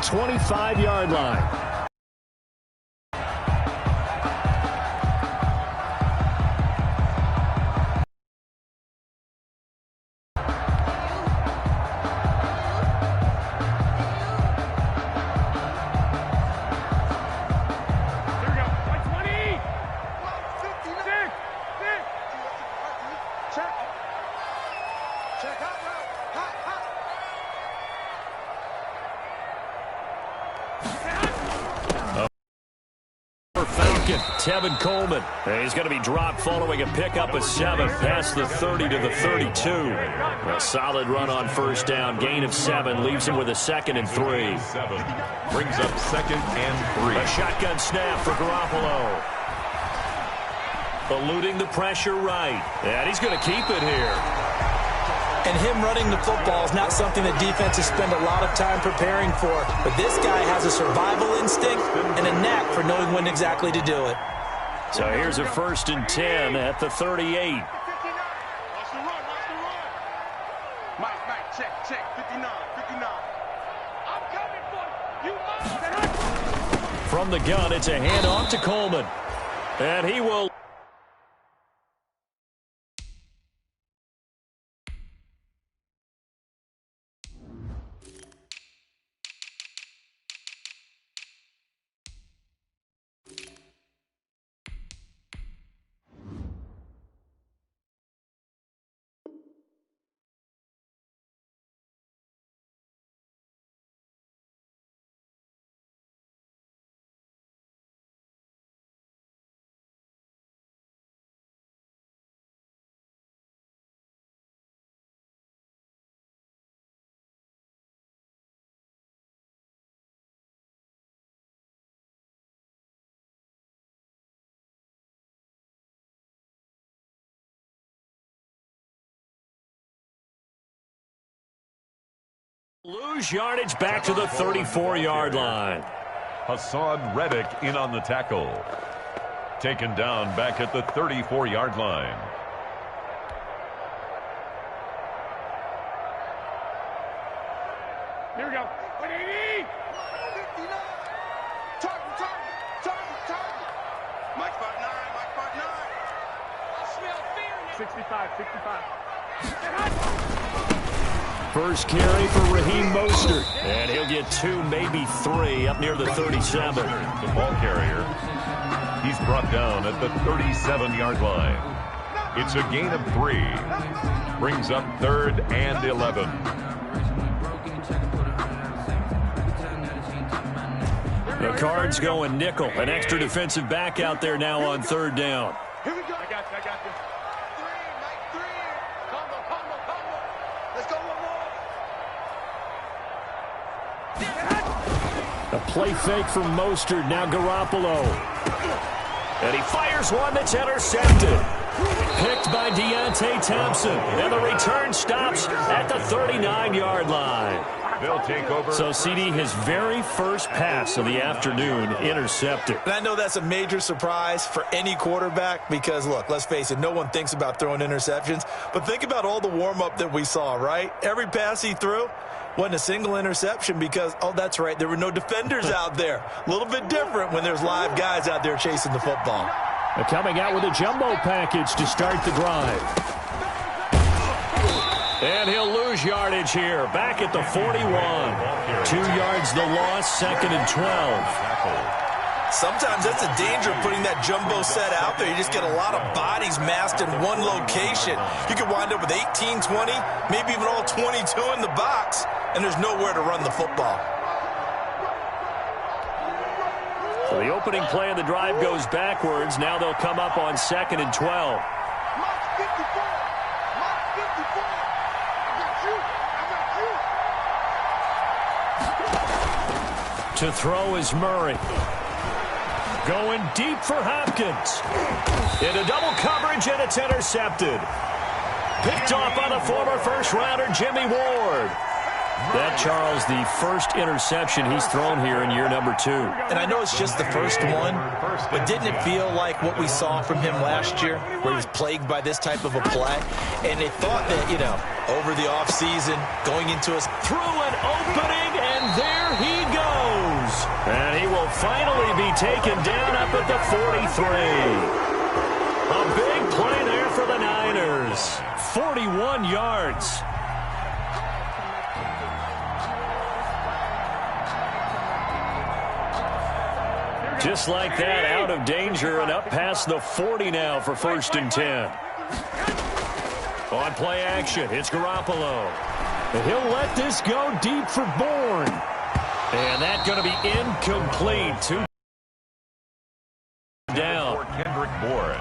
25-yard line. Tevin Coleman. He's going to be dropped following a pickup of 7 past the 30 to the 32. A solid run on first down. Gain of 7 leaves him with a 2nd and 3. Brings up 2nd and 3. A shotgun snap for Garoppolo. Eluding the pressure right. And he's going to keep it here. And him running the football is not something that defenses spend a lot of time preparing for. But this guy has a survival instinct and a knack for knowing when exactly to do it. So here's a 1st and 10 at the 38. From the gun, it's a handoff to Coleman. And he will... Lose yardage back to the 34-yard line. Hassan Reddick in on the tackle. Taken down back at the 34-yard line. Here we go. 180. 59. Target. Mike 5'9. 65. First carry for Raheem Mostert. And he'll get 2, maybe 3 up near the 37. The ball carrier. He's brought down at the 37-yard line. It's a gain of 3. Brings up 3rd and 11. The Cards going nickel. An extra defensive back out there now on 3rd down. Here we go. I got you. 3, Mike 3. Combo. Let's go one more. A play fake from Mostert. Now Garoppolo. And he fires one that's intercepted. Picked by Deontay Thompson. And the return stops at the 39-yard line. They'll take over. So, CD, his very first pass of the afternoon intercepted. And I know that's a major surprise for any quarterback because, look, let's face it, no one thinks about throwing interceptions. But think about all the warm-up that we saw, right? Every pass he threw wasn't a single interception because, oh, that's right, there were no defenders out there. A little bit different when there's live guys out there chasing the football. They're coming out with a jumbo package to start the drive. And he'll lose yardage here. Back at the 41. 2 yards the loss, 2nd and 12. Sometimes that's the danger of putting that jumbo set out there. You just get a lot of bodies massed in one location. You could wind up with 18, 20, maybe even all 22 in the box, and there's nowhere to run the football. So the opening play of the drive goes backwards. Now they'll come up on 2nd and 12. To throw is Murray. Going deep for Hopkins. Into double coverage, and it's intercepted. Picked off by the former first-rounder Jimmy Ward. That, Charles, the first interception he's thrown here in year number 2. And I know it's just the first one, but didn't it feel like what we saw from him last year, where he was plagued by this type of a play? And they thought that, you know, over the offseason, going into us, through an opening, and there he goes. finally be taken down up at the 43. A big play there for the Niners. 41 yards. Just like that, out of danger and up past the 40 now for 1st and 10. On play action, it's Garoppolo. And he'll let this go deep for Bourne. And that's going to be incomplete. 2 down.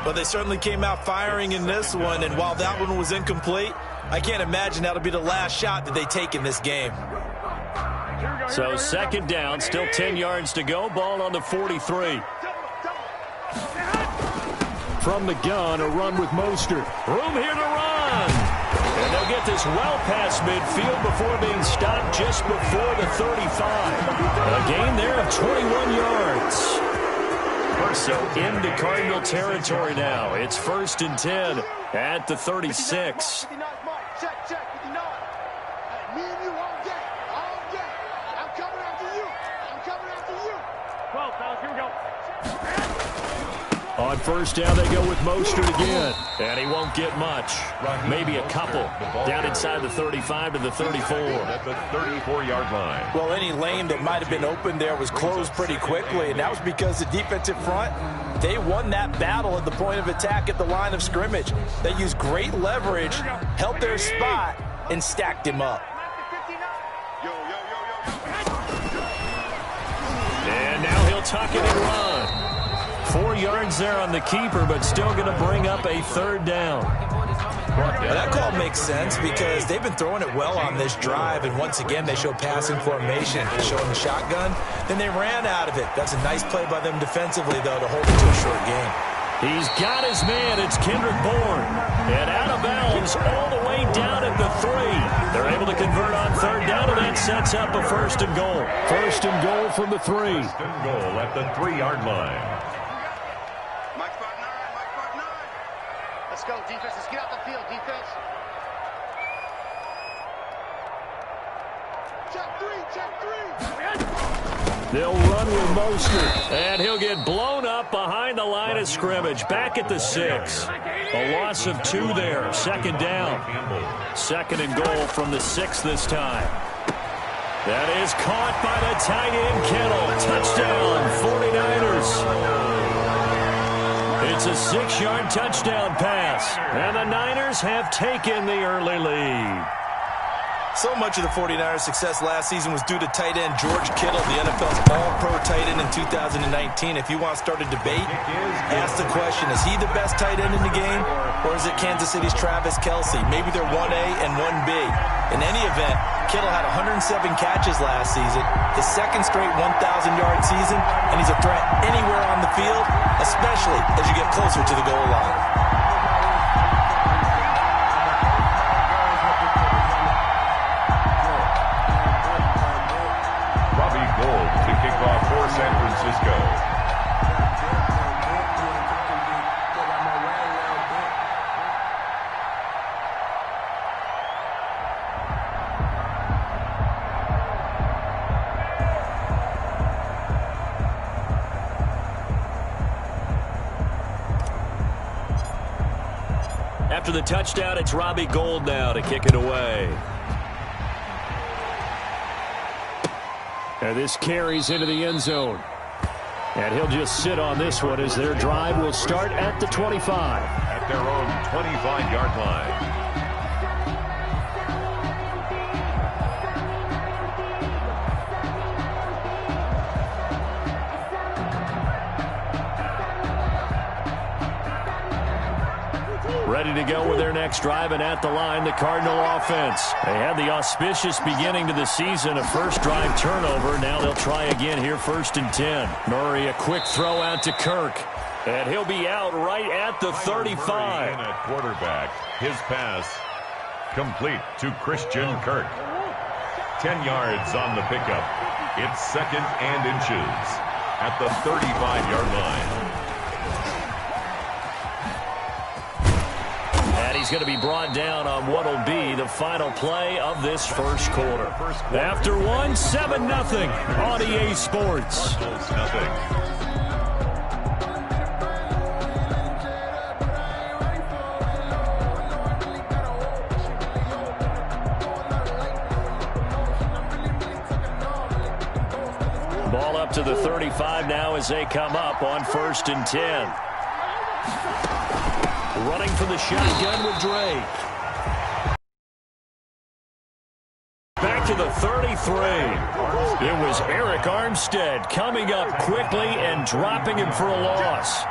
But they certainly came out firing in this one, and while that one was incomplete, I can't imagine that'll be the last shot that they take in this game. So 2nd down, still 10 yards to go. Ball on the 43. From the gun, a run with Mostert. Room here to run. And they'll get this well past midfield before being stopped just before the 35. A gain there of 21 yards. So into Cardinal territory now. It's 1st and 10 at the 36. On 1st down, they go with Mostert again. And he won't get much. Maybe a couple. Down inside the 35 to the 34. At the 34-yard line. Well, any lane that might have been open there was closed pretty quickly, and that was because the defensive front, they won that battle at the point of attack at the line of scrimmage. They used great leverage, held their spot, and stacked him up. And now he'll tuck it and run. 4 yards there on the keeper, but still going to bring up a 3rd down. Well, that call makes sense because they've been throwing it well on this drive, and once again they show passing formation, showing the shotgun. Then they ran out of it. That's a nice play by them defensively, though, to hold it to a short game. He's got his man. It's Kendrick Bourne. And out of bounds all the way down at the 3. They're able to convert on 3rd down, and that sets up a 1st and goal. 1st and goal from the 3. 1st and goal at the 3-yard line. Let's go, defense. Let's get out the field, defense. Check 3. They'll run with Mostert, and he'll get blown up behind the line of scrimmage. Back at the 6. A loss of 2 there. 2nd down. 2nd and goal from the 6 this time. That is caught by the tight end, Kittle. Touchdown, 49ers. It's a 6-yard touchdown pass, and the Niners have taken the early lead. So much of the 49ers' success last season was due to tight end George Kittle, the NFL's all-pro tight end in 2019. If you want to start a debate, ask the question, is he the best tight end in the game, or is it Kansas City's Travis Kelce? Maybe they're 1A and 1B. In any event, Kittle had 107 catches last season, his 2nd straight 1,000-yard season, and he's a threat anywhere on the field, especially as you get closer to the goal line. For San Francisco. After the touchdown, it's Robbie Gould now to kick it away. And this carries into the end zone. And he'll just sit on this one as their drive will start at the 25. At their own 25-yard line. Ready to go with their next drive, and at the line, the Cardinal offense. They had the auspicious beginning to the season, a first drive turnover. Now they'll try again here, 1st and 10. Murray, a quick throw out to Kirk. And he'll be out right at the 35. Murray in at quarterback. His pass complete to Christian Kirk. 10 yards on the pickup. It's 2nd and inches at the 35-yard line. he's going to be brought down on what will be the final play of this first quarter. After one, 7-0 on EA Sports. Ball up to the 35 now as they come up on 1st and 10. Running for the shotgun with Drake. Back to the 33. It was Eric Armstead coming up quickly and dropping him for a loss.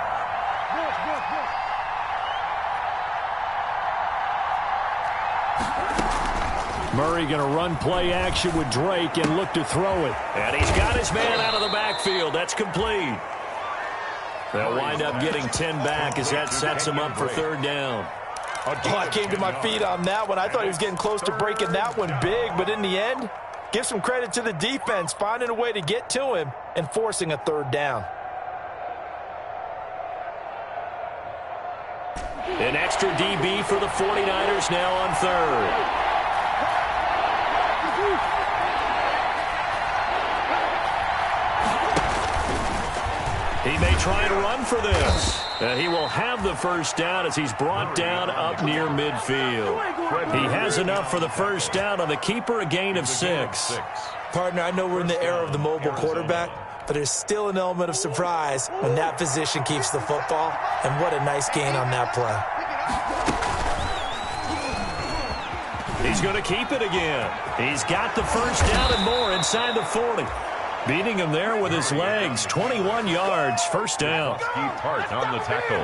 Murray going to run play action with Drake and look to throw it. And he's got his man out of the backfield. That's complete. They'll wind up getting 10 back as that sets him up for 3rd down. Oh, I came to my feet on that one. I thought he was getting close to breaking that one big, but in the end, give some credit to the defense, finding a way to get to him and forcing a 3rd down. An extra DB for the 49ers now on 3rd. He may try to run for this. He will have the 1st down as he's brought down up near midfield. He has enough for the 1st down on the keeper, a gain of 6. Partner, I know we're in the era of the mobile quarterback, but there's still an element of surprise when that position keeps the football, and what a nice gain on that play. He's going to keep it again. He's got the 1st down and more inside the 40. Beating him there with his legs. 21 yards, 1st down. Steve Hart on the tackle.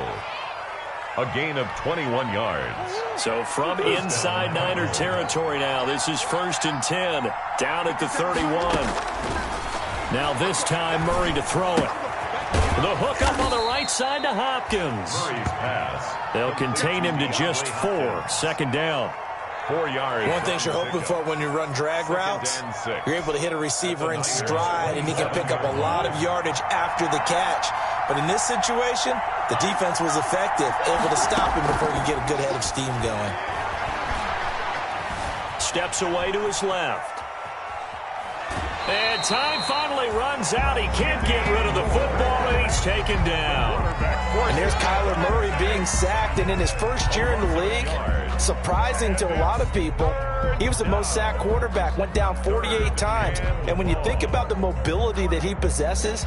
A gain of 21 yards. So from inside Niner territory now, this is 1st and 10. Down at the 31. Now this time Murray to throw it. The hook up on the right side to Hopkins. Murray's pass. They'll contain him to just 4. 2nd down. 4 yards. One thing you're hoping for when you run drag routes, you're able to hit a receiver in stride, and he can pick up a lot of yardage after the catch. But in this situation, the defense was effective, able to stop him before he could get a good head of steam going. Steps away to his left. And time finally runs out. He can't get rid of the football, and he's taken down. And there's Kyler Murray being sacked, and in his 1st year in the league, surprising to a lot of people, he was the most sacked quarterback, went down 48 times. And when you think about the mobility that he possesses,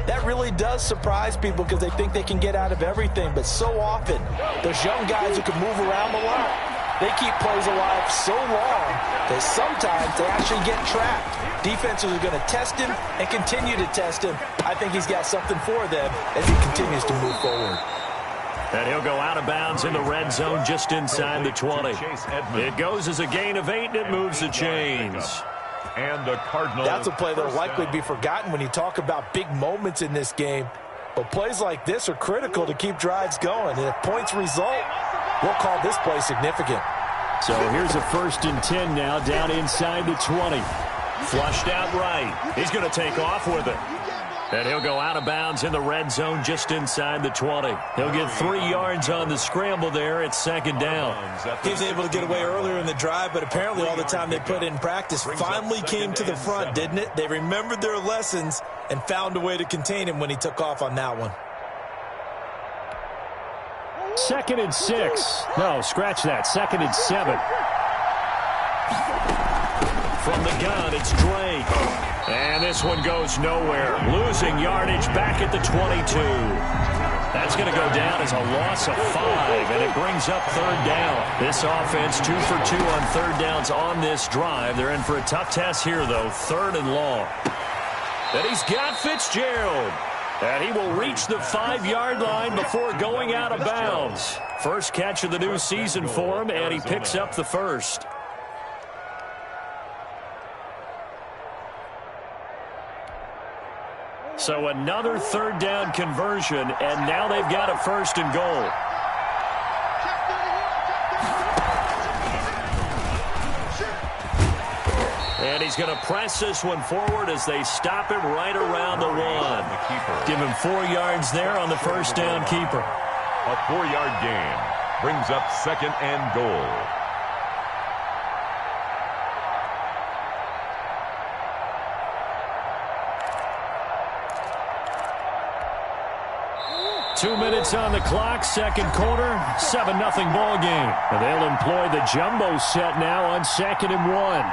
that really does surprise people because they think they can get out of everything. But so often, those young guys who can move around a lot, they keep plays alive so long that sometimes they actually get trapped. Defenses are going to test him and continue to test him. I think he's got something for them as he continues to move forward. And he'll go out of bounds in the red zone just inside the 20. It goes as a gain of 8, and it moves the chains. And the Cardinals. That's a play that will likely be forgotten when you talk about big moments in this game. But plays like this are critical to keep drives going. And if points result, we'll call this play significant. So here's a 1st and 10 now down inside the 20. Flushed out right. He's going to take off with it. And he'll go out of bounds in the red zone just inside the 20. He'll get 3 yards on the scramble there at 2nd down. He was able to get away earlier in the drive, but apparently all the time they put in practice finally came to the front, didn't it? They remembered their lessons and found a way to contain him when he took off on that one. 2nd and 6. No, scratch that. 2nd and 7. From the gun, it's Drake. And this one goes nowhere. Losing yardage back at the 22. That's going to go down as a loss of 5, and it brings up 3rd down. This offense 2 for 2 on 3rd downs on this drive. They're in for a tough test here, though. 3rd and long. And he's got Fitzgerald. And he will reach the 5-yard line before going out of bounds. First catch of the new season for him, and he picks up the 1st. So another 3rd down conversion, and now they've got a 1st and goal. And he's going to press this one forward as they stop him right around the 1. Give him 4 yards there on the 1st down keeper. A 4-yard gain. Brings up second and goal. Two minutes on the clock, second quarter, 7-0 ball game. And they'll employ the jumbo set now on 2nd and 1.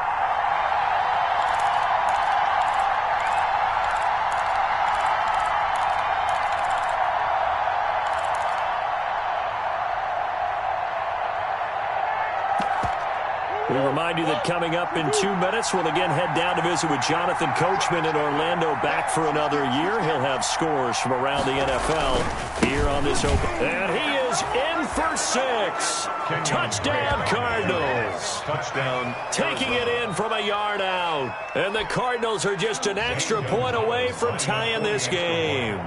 We remind you that coming up in 2 minutes, we'll again head down to visit with Jonathan Coachman in Orlando, back for another year. He'll have scores from around the NFL here on this open. And he is in for 6. Touchdown, Cardinals. Touchdown. Taking it in from a yard out. And the Cardinals are just an extra point away from tying this game.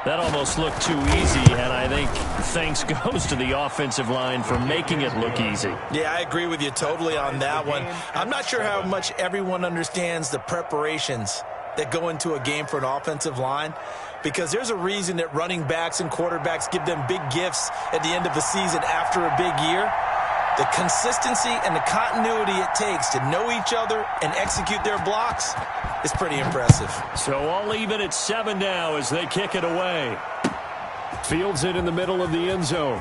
That almost looked too easy, and I think thanks goes to the offensive line for making it look easy. Yeah, I agree with you totally on that one. I'm not sure how much everyone understands the preparations that go into a game for an offensive line, because there's a reason that running backs and quarterbacks give them big gifts at the end of the season after a big year. The consistency and the continuity it takes to know each other and execute their blocks is pretty impressive. So all even at 7 now as they kick it away. Fields it in the middle of the end zone.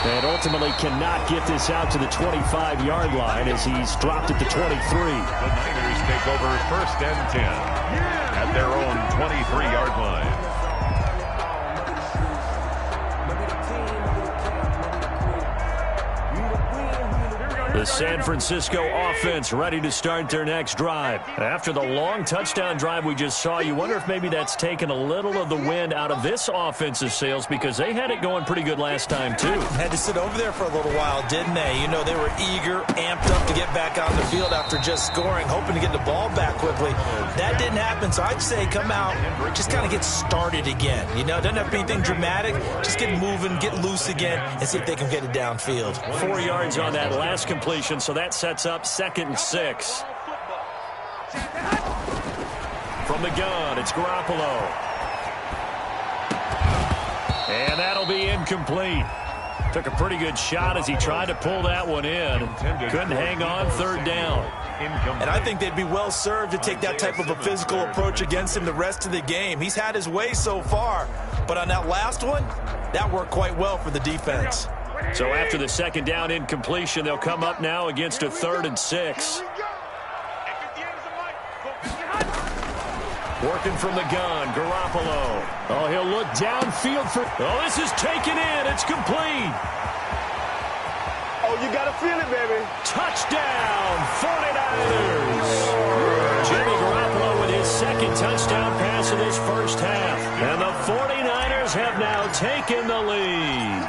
And ultimately cannot get this out to the 25-yard line as he's dropped it to 23. The Niners take over 1st and 10 at their own 23-yard line. The San Francisco offense ready to start their next drive. After the long touchdown drive we just saw, you wonder if maybe that's taken a little of the wind out of this offensive sails, because they had it going pretty good last time too. Had to sit over there for a little while, didn't they? You know, they were eager, amped up to get back on the field after just scoring, hoping to get the ball back quickly. That didn't happen, so I'd say come out, just kind of get started again. You know, doesn't have to be anything dramatic. Just get moving, get loose again, and see if they can get it downfield. 4 yards on that last completion, so that sets up 2nd and 6. From the gun, it's Garoppolo. And that'll be incomplete. Took a pretty good shot as he tried to pull that one in. Couldn't hang on, 3rd down. And I think they'd be well served to take that type of a physical approach against him the rest of the game. He's had his way so far, but on that last one, that worked quite well for the defense. So after the 2nd down incompletion, they'll come up now against a 3rd and 6. Working from the gun, Garoppolo. Oh, he'll look downfield for... Oh, this is taken in. It's complete. Oh, you got to feel it, baby. Touchdown, 49ers. Jimmy Garoppolo with his 2nd touchdown pass of this first half. And the 49ers have now taken the lead.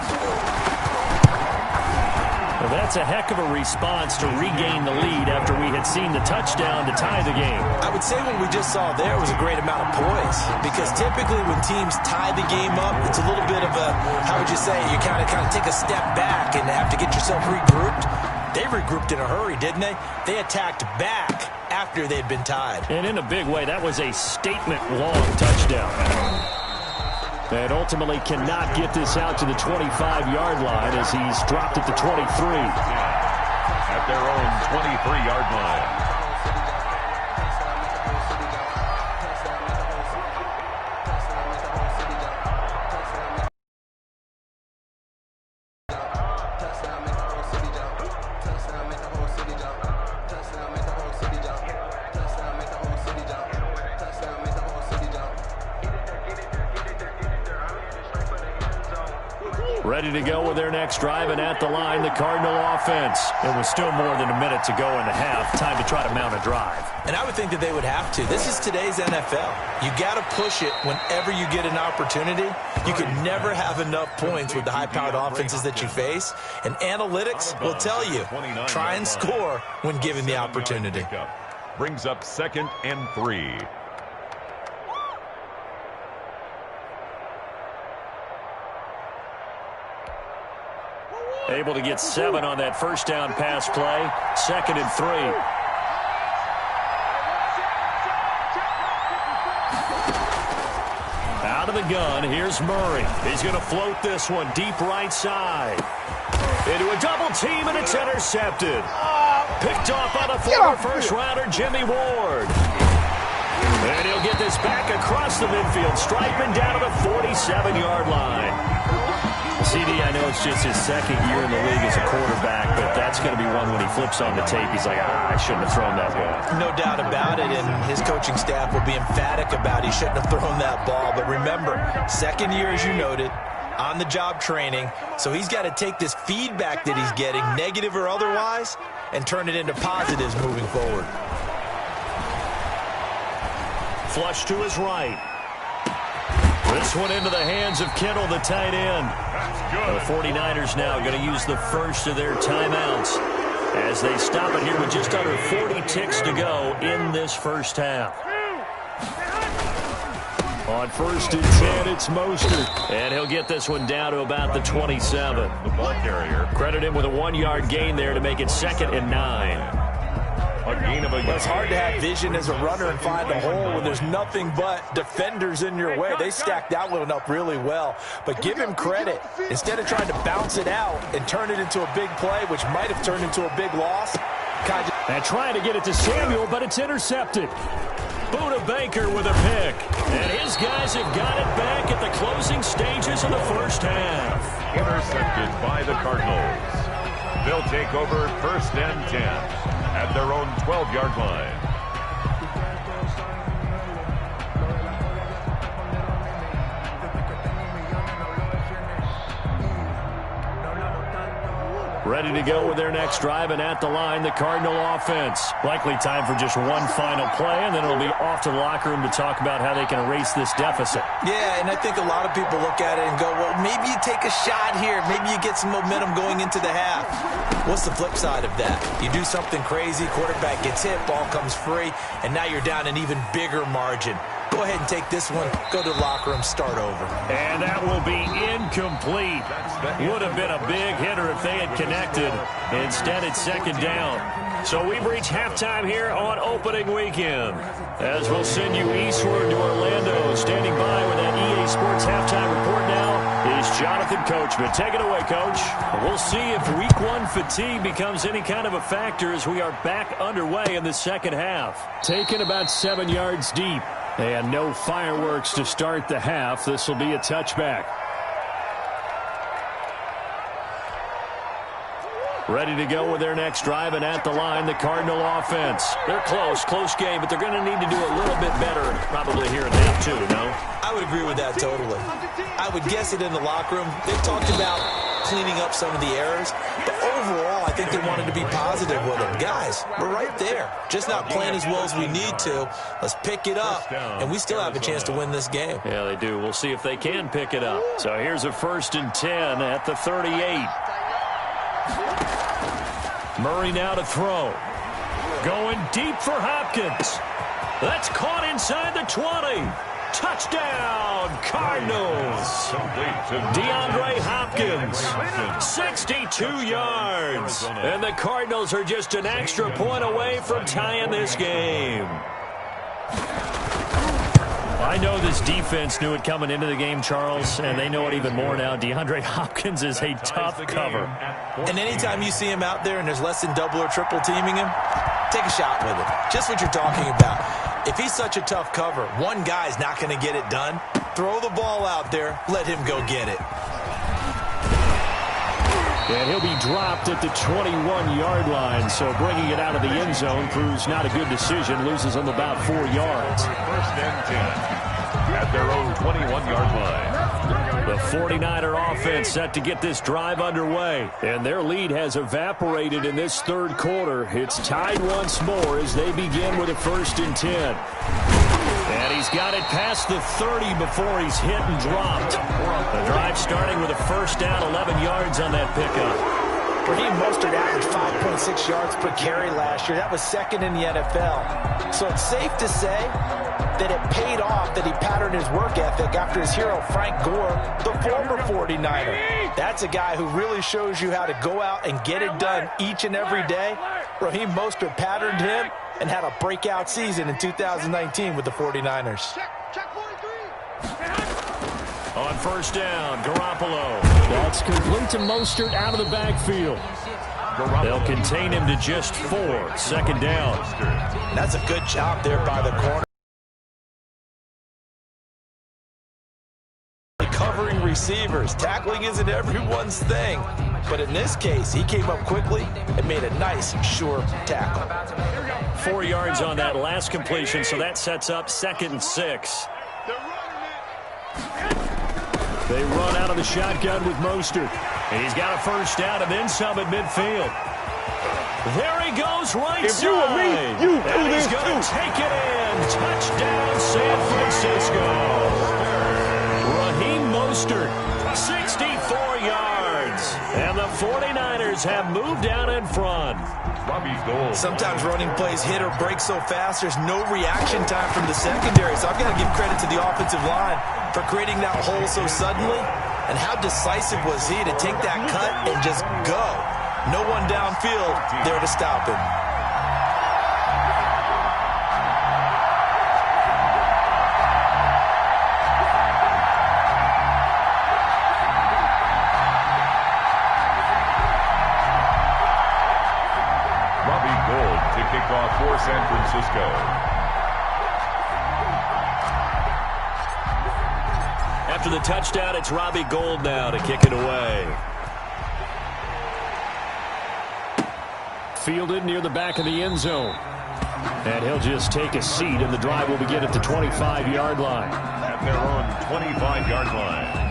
Well, that's a heck of a response to regain the lead after we had seen the touchdown to tie the game. I would say what we just saw there was a great amount of poise, because typically when teams tie the game up, it's a little bit of a, how would you say, you kind of take a step back and have to get yourself regrouped. They regrouped in a hurry, didn't they? They attacked back after they'd been tied. And in a big way, that was a statement-long touchdown. And ultimately cannot get this out to the 25-yard line as he's dropped it to 23. At their own 23-yard line. Ready to go with their next drive, and at the line, the Cardinal offense. It was still more than a minute to go in the half. Time to try to mount a drive. And I would think that they would have to. This is today's NFL. You got to push it whenever you get an opportunity. You can never have enough points with the high-powered offenses that you face. And analytics will tell you, try and score when given the opportunity. Brings up 2nd and 3. Able to get 7 on that first down pass play. 2nd and 3. Out of of the gun. Here's Murray. He's going to float this one deep right side. Into a double team, and it's intercepted. Picked off on a former first-rounder, Jimmy Ward. And he'll get this back across the midfield, striping down to the 47-yard line. CD, I know it's just his second year in the league as a quarterback, but that's going to be one when he flips on the tape. He's like, I shouldn't have thrown that ball. No doubt about it, and his coaching staff will be emphatic about he shouldn't have thrown that ball. But remember, second year, as you noted, on-the-job training, so he's got to take this feedback that he's getting, negative or otherwise, and turn it into positives moving forward. Flush to his right. This one into the hands of Kittle, the tight end. The 49ers now going to use the first of their timeouts as they stop it here with just under 40 ticks to go in this first half. On 1st and 10, it's Mostert. And he'll get this one down to about the 27. The ball carrier. Credit him with a 1-yard gain there to make it 2nd and 9. A gain of a yard. It's hard to have vision as a runner and find a hole when there's nothing but defenders in your way. They stacked that one up really well. But give him credit. Instead of trying to bounce it out and turn it into a big play, which might have turned into a big loss. And trying to get it to Samuel, but it's intercepted. Buda Baker with a pick. And his guys have got it back at the closing stages of the first half. Intercepted by the Cardinals. They'll take over 1st and 10 at their own 12-yard line. Ready to go with their next drive, and at the line, the Cardinal offense. Likely time for just one final play, and then it'll be off to the locker room to talk about how they can erase this deficit. Yeah, and I think a lot of people look at it and go, well, maybe you take a shot here. Maybe you get some momentum going into the half. What's the flip side of that? You do something crazy, quarterback gets hit, ball comes free, and now you're down an even bigger margin. Go ahead and take this one, go to the locker room, start over. And that will be incomplete. Would have been a big hitter if they had connected. Instead, it's 2nd down. So we've reached halftime here on opening weekend. As we'll send you eastward to Orlando. Standing by with that EA Sports halftime report now is Jonathan Coachman. Take it away, Coach. We'll see if Week 1 fatigue becomes any kind of a factor as we are back underway in the second half. Taken about 7 yards deep. And no fireworks to start the half. This will be a touchback. Ready to go with their next drive, and at the line, the Cardinal offense. They're close game, but they're going to need to do a little bit better probably here in half 2, no? I would agree with that totally. I would guess it in the locker room. They talked about cleaning up some of the errors, but overall, I think they wanted to be positive with them. Guys, we're right there. Just not playing as well as we need to. Let's pick it up, and we still have a chance to win this game. Yeah, they do. We'll see if they can pick it up. So here's a 1st and 10 at the 38. Murray now to throw. Going deep for Hopkins. That's caught inside the 20. Touchdown, Cardinals. DeAndre Hopkins, 62 yards. And the Cardinals are just an extra point away from tying this game. I know this defense knew it coming into the game, Charles, and they know it even more now. DeAndre Hopkins is a tough cover. And anytime you see him out there and there's less than double or triple teaming him, take a shot with him. Just what you're talking about. If he's such a tough cover, one guy's not going to get it done. Throw the ball out there. Let him go get it. And he'll be dropped at the 21-yard line, so bringing it out of the end zone proves not a good decision. Loses him about 4 yards. 1st and 10 at their own 21-yard line. The 49er offense set to get this drive underway, and their lead has evaporated in this 3rd quarter. It's tied once more as they begin with a 1st and 10. And he's got it past the 30 before he's hit and dropped. The drive starting with a 1st down, 11 yards on that pickup. Raheem Mostert averaged 5.6 yards per carry last year. That was 2nd in the NFL. So it's safe to say that it paid off that he patterned his work ethic after his hero, Frank Gore, the former 49er. That's a guy who really shows you how to go out and get it done each and every day. Raheem Mostert patterned him and had a breakout season in 2019 with the 49ers. Check 43. On first down, Garoppolo. That's complete to Mostert out of the backfield. They'll contain him to just 4. Second down. That's a good job there by the corner. Covering receivers. Tackling isn't everyone's thing. But in this case, he came up quickly and made a nice, sure tackle. 4 yards on that last completion, so that sets up 2nd and 6. They run out of the shotgun with Mostert. And he's got a first down and then some at midfield. There he goes, right if side. You and me, you do and this he's going to too. take it in. Touchdown, San Francisco. Raheem Mostert, 64 yards. And the 49ers have moved out in front. Robbie Gould. Sometimes running plays hit or break so fast, there's no reaction time from the secondary. So I've got to give credit to the offensive line for creating that hole so suddenly. And how decisive was he to take that cut and just go? No one downfield there to stop him. Robbie Gould to kick off for San Francisco. After the touchdown, it's Robbie Gould now to kick it away. Fielded near the back of the end zone. And he'll just take a seat, and the drive will begin at the 25-yard line. At their own 25-yard line.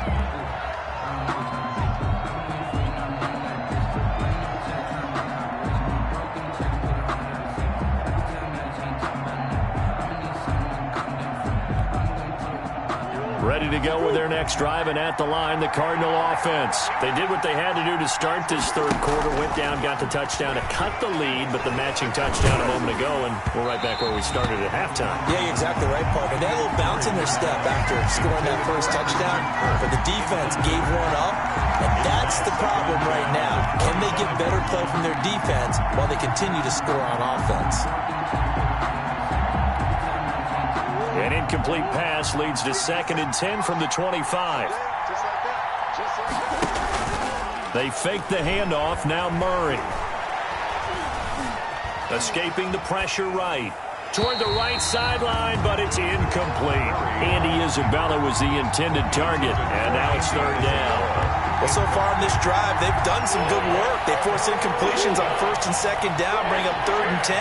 Ready to go with their next drive, and at the line, the Cardinal offense. They did what they had to do to start this third quarter, went down, got the touchdown to cut the lead, but the matching touchdown a moment ago, and we're right back where we started at halftime. Yeah, you're exactly right, partner. They had a little bounce in their step after scoring that first touchdown, but the defense gave one up, and that's the problem right now. Can they get better play from their defense while they continue to score on offense? An incomplete pass leads to 2nd and 10 from the 25. Just like that. Just like that. They fake the handoff. Now Murray. Escaping the pressure right. Toward the right sideline, but it's incomplete. Andy Isabella was the intended target, and now it's 3rd down. Well, so far in this drive, they've done some good work. They force incompletions on 1st and 2nd down, bring up 3rd and 10.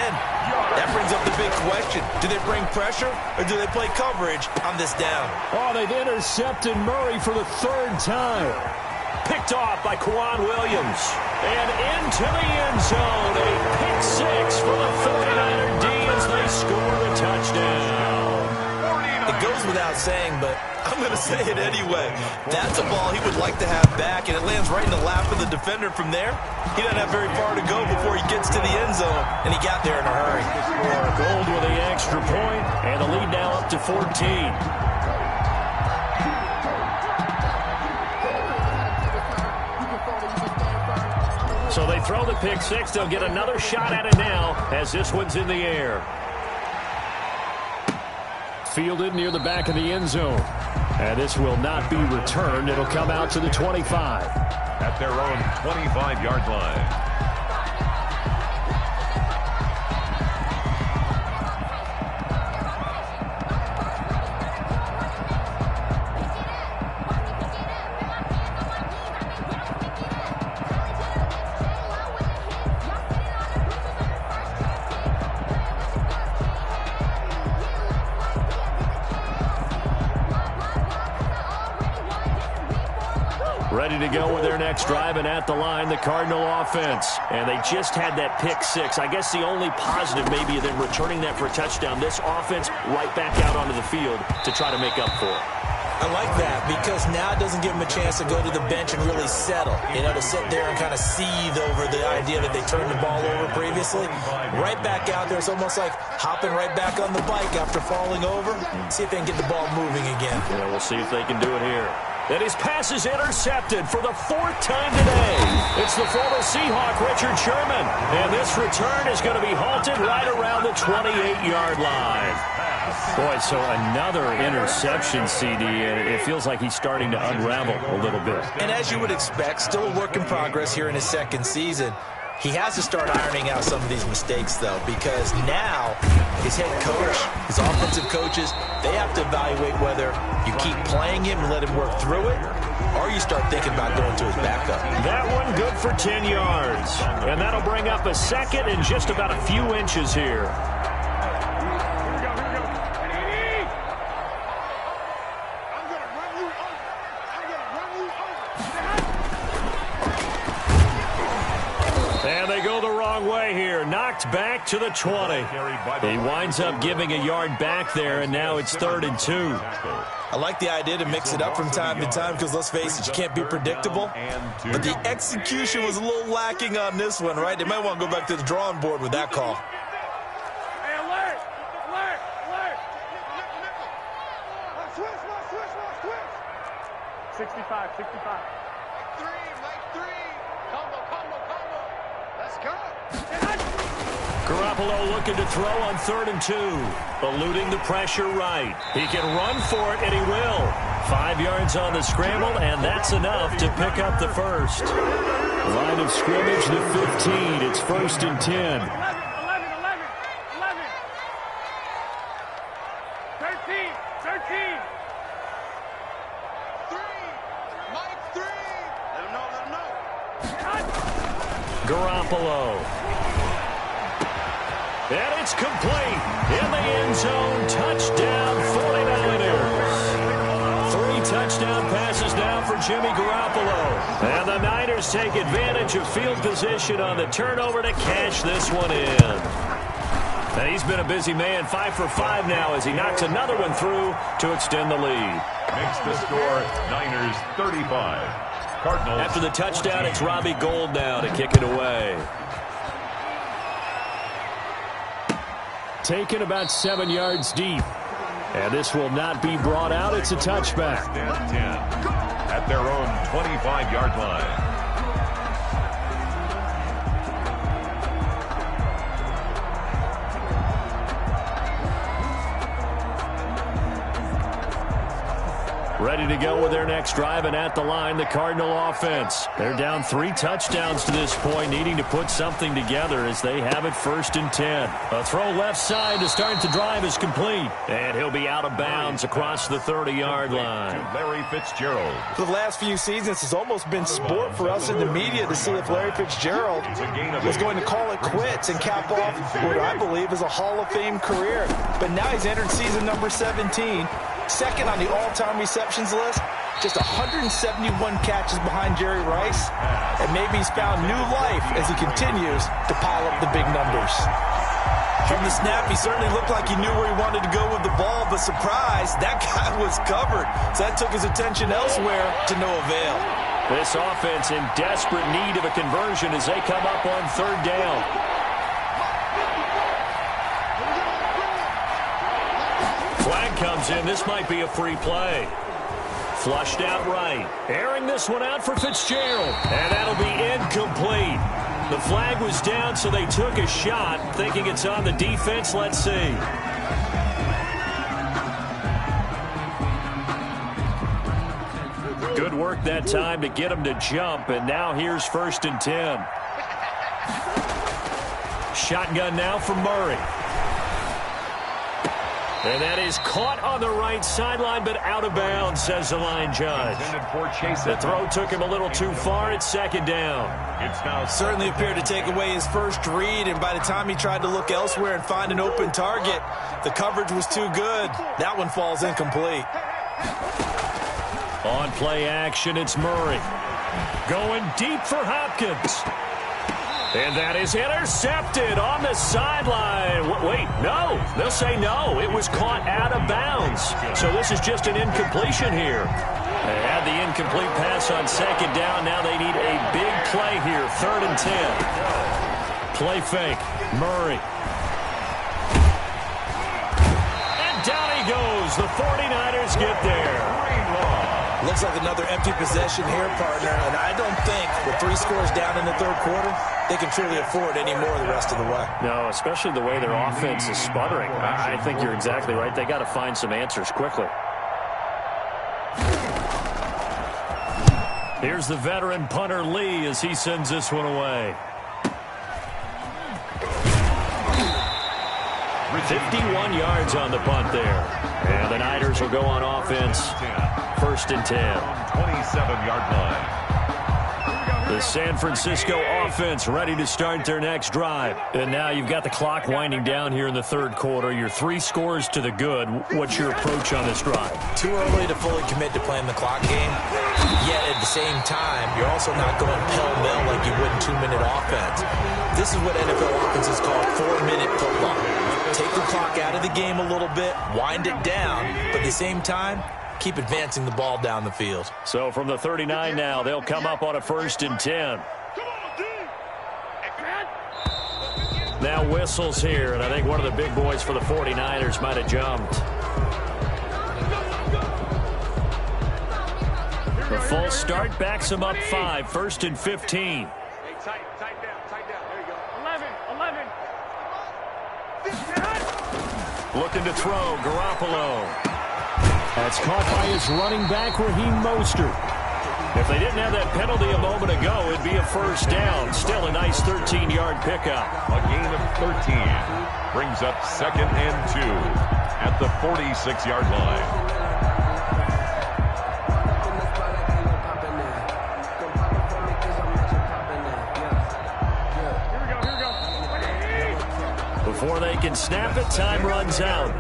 That brings up the big question. Do they bring pressure, or do they play coverage on this down? Oh, they've intercepted Murray for the 3rd time. Picked off by Kwan Williams. And into the end zone. A pick 6 for the 49er D as they score the touchdown. It goes without saying, but I'm going to say it anyway. That's a ball he would like to have back, and it lands right in the lap of the defender from there. He doesn't have very far to go before he gets to the end zone, and he got there in a hurry. Gould with the extra point, and the lead now up to 14. So they throw the pick 6. They'll get another shot at it now as this one's in the air. Fielded near the back of the end zone. And this will not be returned. It'll come out to the 25. At their own 25-yard line. Ready to go with their next drive, and at the line, the Cardinal offense. And they just had that pick 6. I guess the only positive maybe of them returning that for a touchdown. This offense right back out onto the field to try to make up for it. I like that because now it doesn't give them a chance to go to the bench and really settle. You know, to sit there and kind of seethe over the idea that they turned the ball over previously. Right back out there, it's almost like hopping right back on the bike after falling over. See if they can get the ball moving again. Yeah, we'll see if they can do it here. And his pass is intercepted for the 4th time today. It's the former Seahawk, Richard Sherman. And this return is going to be halted right around the 28-yard line. Boy, so another interception, CD. It feels like he's starting to unravel a little bit. And as you would expect, still a work in progress here in his second season. He has to start ironing out some of these mistakes, though, because now his head coach, his offensive coaches, they have to evaluate whether you keep playing him and let him work through it, or you start thinking about going to his backup. That one good for 10 yards. And that'll bring up a second and just about a few inches here. And they go the wrong way here. Knocked back to the 20. He winds up giving a yard back there, and now it's 3rd and 2. I like the idea to mix it up from time to time because, let's face it, you can't be predictable. But the execution was a little lacking on this one, right? They might want to go back to the drawing board with that call. Hey, alert! Alert! Alert! 65, 65. Mike 3. Combo. Let's go. Garoppolo looking to throw on 3rd and 2. Eluding the pressure right. He can run for it, and he will. 5 yards on the scramble, and that's enough to pick up the first. Line of scrimmage, the 15. It's 1st and 10. 11. 13. 3. Mike 3. Let him know. Garoppolo. And it's complete. In the end zone, touchdown 49ers. 3 touchdown passes now for Jimmy Garoppolo. And the Niners take advantage of field position on the turnover to cash this one in. And he's been a busy man, 5 for 5 now as he knocks another one through to extend the lead. Makes the score Niners 35. Cardinals. After the touchdown, it's Robbie Gould now to kick it away. Taken about 7 yards deep. And this will not be brought out. It's a touchback. 10 at their own 25-yard line. Ready to go with their next drive, and at the line, the Cardinal offense. They're down 3 touchdowns to this point, needing to put something together as they have it 1st and 10. A throw left side to start the drive is complete, and he'll be out of bounds across the 30-yard line. Larry Fitzgerald. For the last few seasons, it's almost been sport for us in the media to see if Larry Fitzgerald was going to call it quits and cap off what I believe is a Hall of Fame career. But now he's entered season number 17. Second on the all-time receptions list, just 171 catches behind Jerry Rice, and maybe he's found new life as he continues to pile up the big numbers. From the snap, he certainly looked like he knew where he wanted to go with the ball, but surprise, that guy was covered. So that took his attention elsewhere to no avail. This offense in desperate need of a conversion as they come up on 3rd down. Flag comes in. This might be a free play. Flushed out right. Airing this one out for Fitzgerald. And that'll be incomplete. The flag was down, so they took a shot, thinking it's on the defense. Let's see. Good work that time to get him to jump, and now here's 1st and 10. Shotgun now for Murray. And that is caught on the right sideline, but out of bounds, says the line judge. The throw took him a little too far. It's 2nd down. It's now certainly appeared to take away his first read, and by the time he tried to look elsewhere and find an open target, the coverage was too good. That one falls incomplete. On play action, it's Murray. Going deep for Hopkins. And that is intercepted on the sideline. Wait, no. They'll say no. It was caught out of bounds. So this is just an incompletion here. They had the incomplete pass on 2nd down. Now they need a big play here. 3rd and 10. Play fake. Murray. And down he goes. The 49ers get there. Looks Looks like another empty possession here, partner, and I don't think with 3 scores down in the third quarter, they can truly afford any more the rest of the way. No, especially the way their offense is sputtering. I think you're exactly right. They got to find some answers quickly. Here's the veteran punter Lee as he sends this one away. 51 yards on the punt there. And the Niners will go on offense. 1st and 10. 27-yard line. The San Francisco offense ready to start their next drive. And now you've got the clock winding down here in the third quarter. You're 3 scores to the good. What's your approach on this drive? Too early to fully commit to playing the clock game. Yet at the same time, you're also not going pell-mell like you would in 2-minute offense. This is what NFL offenses call 4-minute football. Take the clock out of the game a little bit, wind it down, but at the same time, keep advancing the ball down the field. So from the 39 now, they'll come up on a 1st and 10. Now whistles here, and I think one of the big boys for the 49ers might have jumped. The false start backs them up 5, 1st and 15. Tight down. There you go. 11. Looking to throw, Garoppolo. That's caught by his running back, Raheem Mostert. If they didn't have that penalty a moment ago, it'd be a 1st down. Still a nice 13-yard pickup. A gain of 13 brings up 2nd and 2 at the 46-yard line. Before they can snap it, time runs out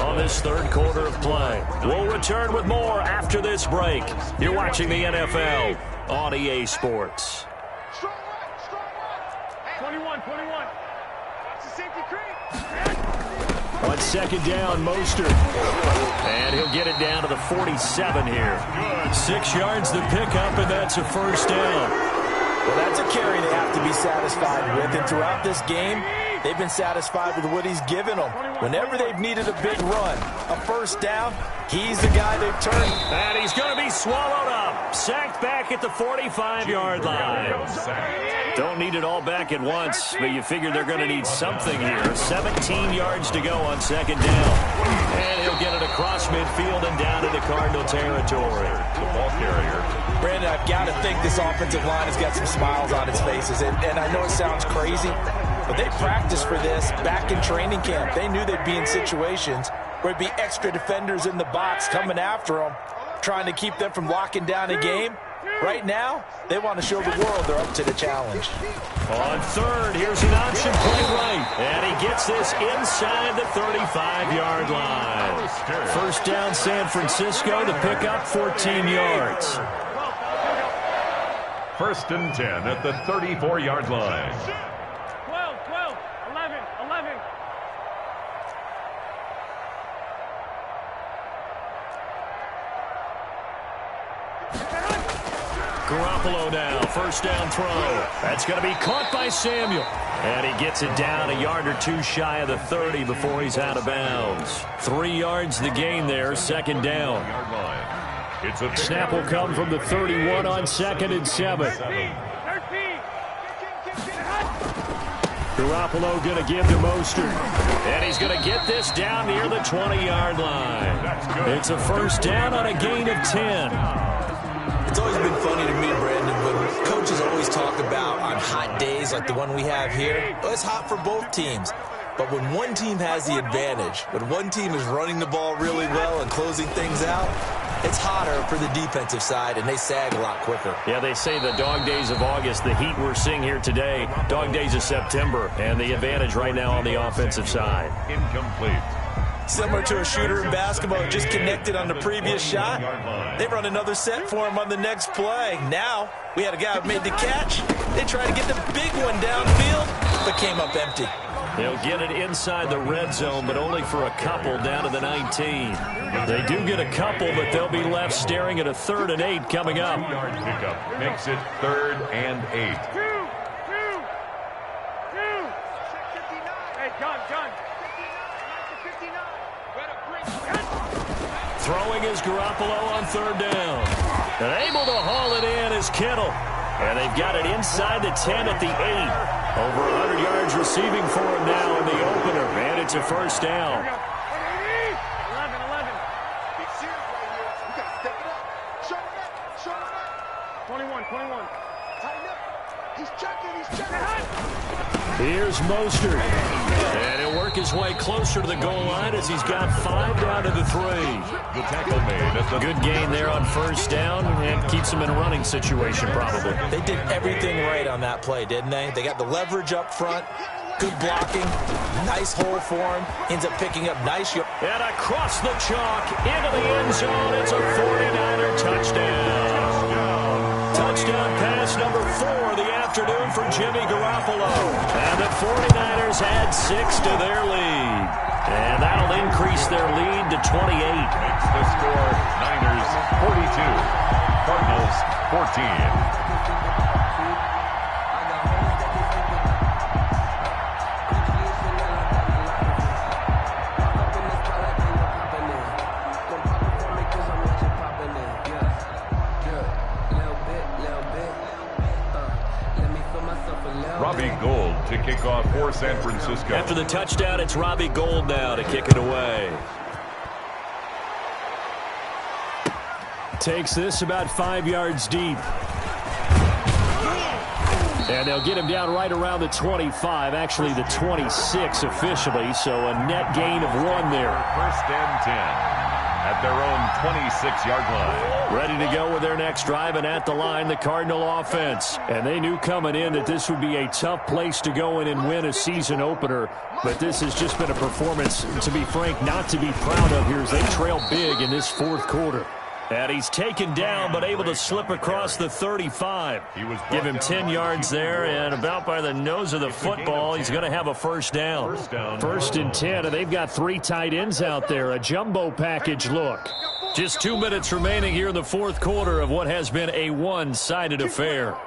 on this third quarter of play. We'll return with more after this break. You're watching the NFL on EA Sports. Strong right. 21. Watch the safety creep. On 2nd down, Mostert. And he'll get it down to the 47 here. 6 yards the pickup, and that's a 1st down. Well, that's a carry they have to be satisfied with, and throughout this game, they've been satisfied with what he's given them. Whenever they've needed a big run, a 1st down, he's the guy they've turned. And he's going to be swallowed up. Sacked back at the 45-yard line. Don't need it all back at once, but you figure they're going to need something here. 17 yards to go on 2nd down. And he'll get it across midfield and down into Cardinal territory. The ball carrier. Brandon, I've got to think this offensive line has got some smiles on its faces, and I know it sounds crazy, but they practiced for this back in training camp. They knew they'd be in situations where it'd be extra defenders in the box coming after them, trying to keep them from locking down a game. Right now, they want to show the world they're up to the challenge. On 3rd, here's an option play right. And he gets this inside the 35-yard line. 1st down, San Francisco to pick up 14 yards. 1st and 10 at the 34-yard line. 12, 11. Garoppolo now, 1st down throw. That's going to be caught by Samuel. And he gets it down a yard or 2 shy of the 30 before he's out of bounds. 3 yards the gain there, 2nd down. It's a Snap will come from the 31 on 2nd and 7. 13. Garoppolo going to give to Mostert. And he's going to get this down near the 20-yard line. It's a 1st down on a gain of 10. It's always been funny to me, Brandon, when coaches always talk about on hot days like the one we have here. Well, it's hot for both teams. But when one team has the advantage, when one team is running the ball really well and closing things out, it's hotter for the defensive side, and they sag a lot quicker. Yeah, they say the dog days of August, the heat we're seeing here today, dog days of September, and the advantage right now on the offensive side. Incomplete. Similar to a shooter in basketball, just connected on the previous shot. They run another set for him on the next play. Now, we had a guy who made the catch. They tried to get the big one downfield, but came up empty. They'll get it inside the red zone, but only for a couple down to the 19. They do get a couple, but they'll be left staring at a 3rd and 8 coming up. Yard pickup makes it 3rd and 8. Hey, gun. Throwing is Garoppolo on 3rd down. And able to haul it in is Kittle. And they've got it inside the 10 at the 8. Over 100 yards receiving for him now in the opener. And it's a first down. 11. Big series right here. We got to step it up. Show him that. Show him that. 21. Tighten up. He's checking. Here's Mostert. And he'll work his way closer to the goal line as he's got 5 down to the 3. The tackle made at the Good gain there on first down and keeps him in a running situation probably. They did everything right on that play, didn't they? They got the leverage up front, good blocking, nice hole for him, ends up picking up nice. And across the chalk, into the end zone, it's a 49er touchdown. Touchdown pass number 4 of the afternoon for Jimmy Garoppolo. And the 49ers add 6 to their lead. And that'll increase their lead to 28. Makes the score Niners 42, Cardinals 14. Robbie Gould to kick off for San Francisco. After the touchdown, it's Robbie Gould now to kick it away. Takes this about 5 yards deep. And they'll get him down right around the 25, actually the 26 officially, so a net gain of 1 there. First and 10 at their own 26-yard line. Ready to go with their next drive, and at the line, the Cardinal offense. And they knew coming in that this would be a tough place to go in and win a season opener. But this has just been a performance, to be frank, not to be proud of here as they trail big in this fourth quarter. And he's taken down, but able to slip across the 35. Give him 10 yards there, and about by the nose of the football, he's going to have a first down. First and 10, and they've got 3 tight ends out there. A jumbo package look. Just 2 minutes remaining here in the fourth quarter of what has been a one-sided affair.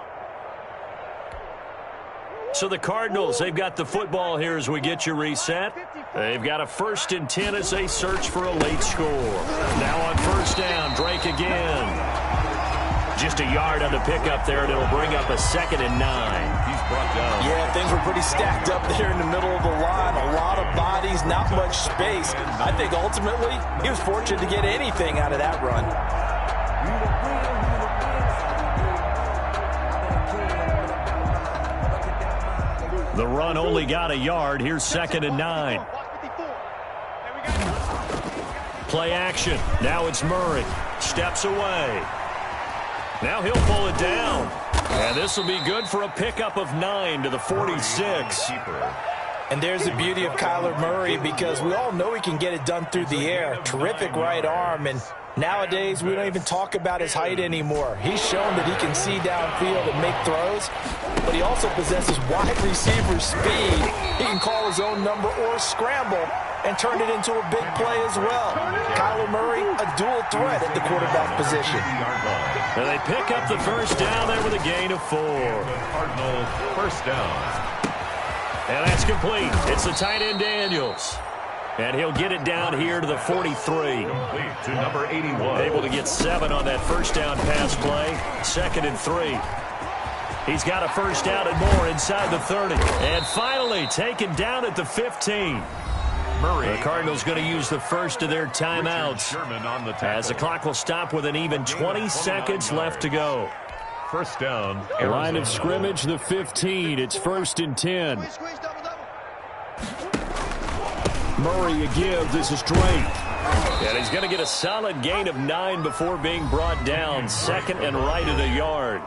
So the Cardinals, they've got the football here as we get you reset. They've got a first and 10 as they search for a late score. Now on first down, Drake again. Just a yard on the pickup there, and it'll bring up a 2nd and 9. He's brought down. Yeah, things were pretty stacked up there in the middle of the line. A lot of bodies, not much space. I think ultimately he was fortunate to get anything out of that run. The run only got a yard. Here's 2nd and 9. Play action. Now it's Murray. Steps away. Now he'll pull it down. And this will be good for a pickup of 9 to the 46. And there's the beauty of Kyler Murray, because we all know he can get it done through the air. Terrific right arm, and nowadays we don't even talk about his height anymore. He's shown that he can see downfield and make throws, but he also possesses wide receiver speed. He can call his own number or scramble and turn it into a big play as well. Kyler Murray, a dual threat at the quarterback position. And they pick up the first down there with a gain of 4. Cardinals first down. And that's complete. It's the tight end Daniels. And he'll get it down here to the 43. Complete to number 81. Able to get 7 on that first down pass play. 2nd and 3. He's got a first down and more inside the 30. And finally taken down at the 15. Murray. The Cardinals going to use the first of their timeouts on the as the clock will stop with an even 20 seconds left to go. First down. Arizona. Line of scrimmage, the 15. It's 1st and 10. Murray a give. This is Drake. And he's going to get a solid gain of 9 before being brought down. 2nd and right at a yard.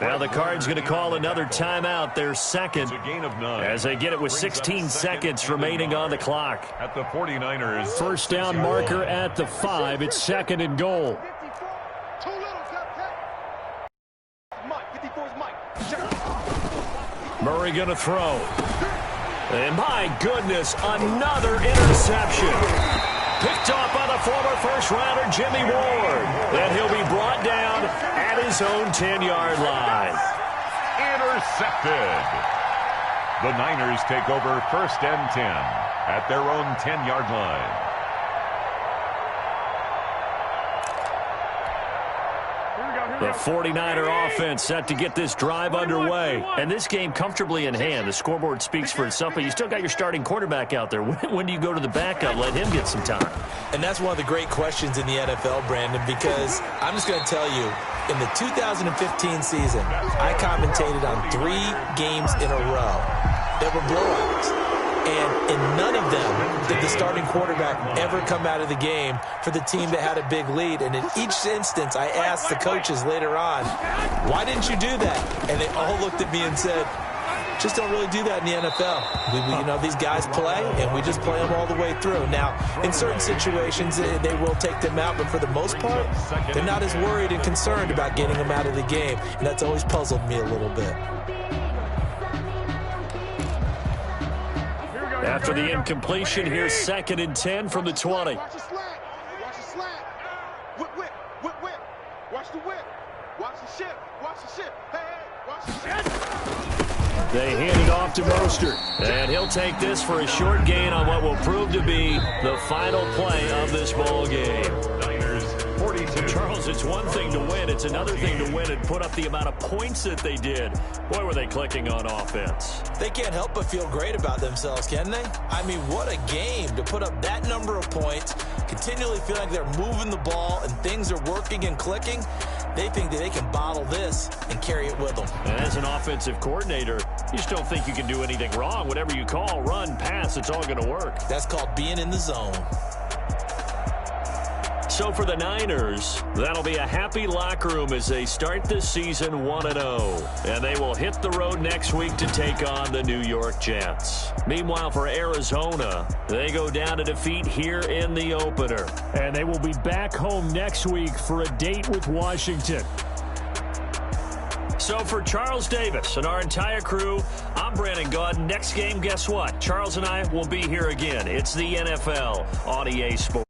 Now the Cards going to call another timeout, their 2nd, a gain of 9. as they get it with 16 seconds remaining on the clock. At the 49ers. First down marker at the 5. It's 2nd and goal. Murray going to throw. And my goodness, another interception. Picked off by the former first-rounder Jimmy Ward. And he'll be brought down at his own 10-yard line. Intercepted. The Niners take over 1st and 10 at their own 10-yard line. The 49er offense set to get this drive underway. And this game comfortably in hand. The scoreboard speaks for itself, but you still got your starting quarterback out there. When do you go to the backup? Let him get some time. And that's one of the great questions in the NFL, Brandon, because I'm just going to tell you, in the 2015 season, I commentated on 3 games in a row that were blowouts. And in none of them did the starting quarterback ever come out of the game for the team that had a big lead. And in each instance, I asked the coaches later on, why didn't you do that? And they all looked at me and said, just don't really do that in the NFL. You know, these guys play, and we just play them all the way through. Now, in certain situations, they will take them out, but for the most part, they're not as worried and concerned about getting them out of the game. And that's always puzzled me a little bit. After the incompletion, here's 2nd and 10 from the 20. Watch the slant. Watch the slant. Whip, whip, whip, whip. Watch the whip. Watch the shift. Watch the shift. Hey, hey, watch the shift. They hand it off to Mostert, and he'll take this for a short gain on what will prove to be the final play of this ball game. Niners 42. Charles, it's one thing to win. It's another thing to win and put up the amount of points that they did. Boy, were they clicking on offense. They can't help but feel great about themselves, can they? I mean, what a game to put up that number of points, continually feel like they're moving the ball and things are working and clicking. They think that they can bottle this and carry it with them. And as an offensive coordinator, you just don't think you can do anything wrong. Whatever you call, run, pass, it's all going to work. That's called being in the zone. So for the Niners, that'll be a happy locker room as they start this season 1-0. And they will hit the road next week to take on the New York Jets. Meanwhile, for Arizona, they go down to defeat here in the opener. And they will be back home next week for a date with Washington. So for Charles Davis and our entire crew, I'm Brandon Gaudin. Next game, guess what? Charles and I will be here again. It's the NFL on EA Sports.